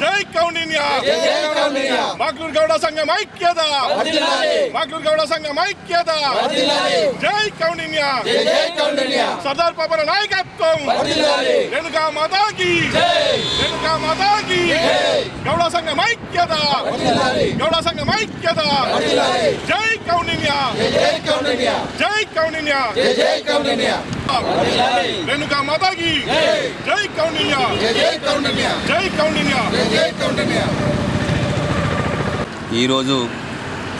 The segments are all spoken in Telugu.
జై కౌండిన్య మాగ్లూరు గౌడ సంఘం ఐక్యత మాగ్లూరు గౌడ సంఘం ఐక్యత జై కౌండిన్య సర్దార్ పాపన నాయకత్వం రేణుకా మాతాకి గౌడ సంఘం ఐక్యత గౌడ సంఘం ఐక్యత జై కౌండిన్య జై కౌండిన్య రేణుకా మాతాకి జై కౌండిన్య జై కౌండిన్య. ఈరోజు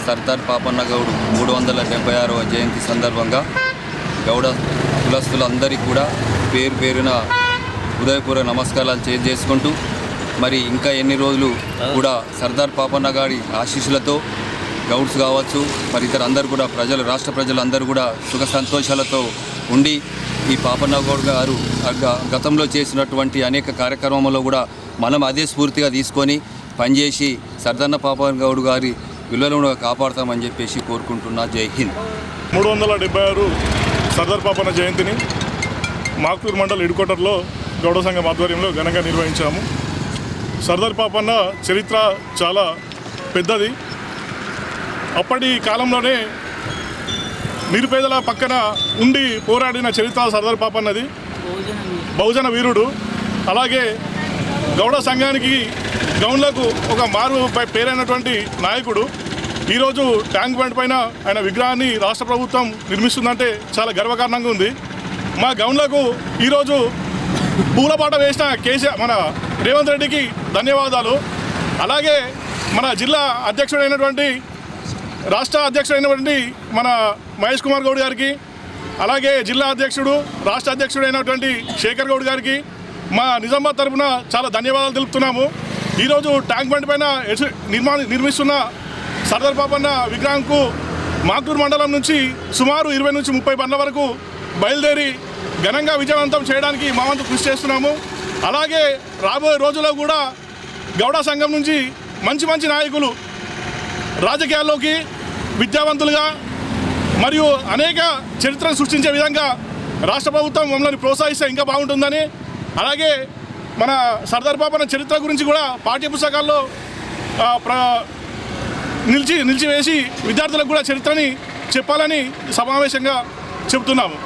సర్దార్ పాపన్న గౌడ్ 376వ జయంతి సందర్భంగా గౌడ కులస్తులందరికీ కూడా పేరు పేరున హృదయపూర్వక నమస్కారాలు చేసుకుంటూ మరి ఇంకా ఎన్ని రోజులు కూడా సర్దార్ పాపన్న గారి ఆశీస్సులతో గౌడ్స్ కావచ్చు మరి ఇతరులందరూ కూడా రాష్ట్ర ప్రజలందరూ కూడా సుఖ సంతోషాలతో ఉండి ఈ పాపన్న గౌడ్ గారు గతంలో చేసినటువంటి అనేక కార్యక్రమాల్లో కూడా మనం అదే స్ఫూర్తిగా తీసుకొని పనిచేసి సర్దార్ పాపన్న గౌడ్ గారి విలువలను కాపాడుతామని చెప్పేసి కోరుకుంటున్నా. జై హింద్. 376 సర్దార్ పాపన్న జయంతిని మాగ్లూరు మండల్ హెడ్క్వార్టర్లో గౌడ సంఘం ఆధ్వర్యంలో ఘనంగా నిర్వహించాము. సర్దార్ పాపన్న చరిత్ర చాలా పెద్దది. అప్పటి కాలంలోనే నిరుపేదల పక్కన ఉండి పోరాడిన చరిత్ర సర్దార్ పాపన్నది. బహుజన వీరుడు. అలాగే గౌడ సంఘానికి గౌండ్లకు ఒక మారు పేరైనటువంటి నాయకుడు. ఈరోజు ట్యాంక్ బండ్ పైన ఆయన విగ్రహాన్ని రాష్ట్ర ప్రభుత్వం నిర్మిస్తుందంటే చాలా గర్వకారణంగా ఉంది. మా గౌండ్లకు ఈరోజు పూలబాట వేసిన కేసీఆర్ మన రేవంత్ రెడ్డికి ధన్యవాదాలు. అలాగే మన జిల్లా అధ్యక్షుడైనటువంటి రాష్ట్ర అధ్యక్షుడైనటువంటి మన మహేష్ కుమార్ గౌడ్ గారికి, అలాగే జిల్లా అధ్యక్షుడు రాష్ట్ర అధ్యక్షుడైనటువంటి శేఖర్ గౌడ్ గారికి మా నిజామాబాద్ తరఫున చాలా ధన్యవాదాలు తెలుపుతున్నాము. ఈరోజు ట్యాంక్ బండ్ పైన నిర్మిస్తున్న సర్దార్ పాపన్న విగ్రహంకు మాగ్లూరు మండలం నుంచి సుమారు 20 నుంచి 30 బండ్ల వరకు బయలుదేరి ఘనంగా విజయవంతం చేయడానికి మా వంతు కృషి చేస్తున్నాము. అలాగే రాబోయే రోజుల్లో కూడా గౌడ సంఘం నుంచి మంచి మంచి నాయకులు రాజకీయాల్లోకి విద్యావంతులుగా మరియు అనేక చరిత్రను సృష్టించే విధంగా రాష్ట్ర ప్రభుత్వం మమ్మల్ని ప్రోత్సహిస్తే ఇంకా బాగుంటుందని, అలాగే మన సర్దార్ పాపన్న చరిత్ర గురించి కూడా పాఠ్యపుస్తకాల్లో నిలిచివేసి విద్యార్థులకు కూడా చరిత్రని చెప్పాలని సమావేశంగా చెబుతున్నాము.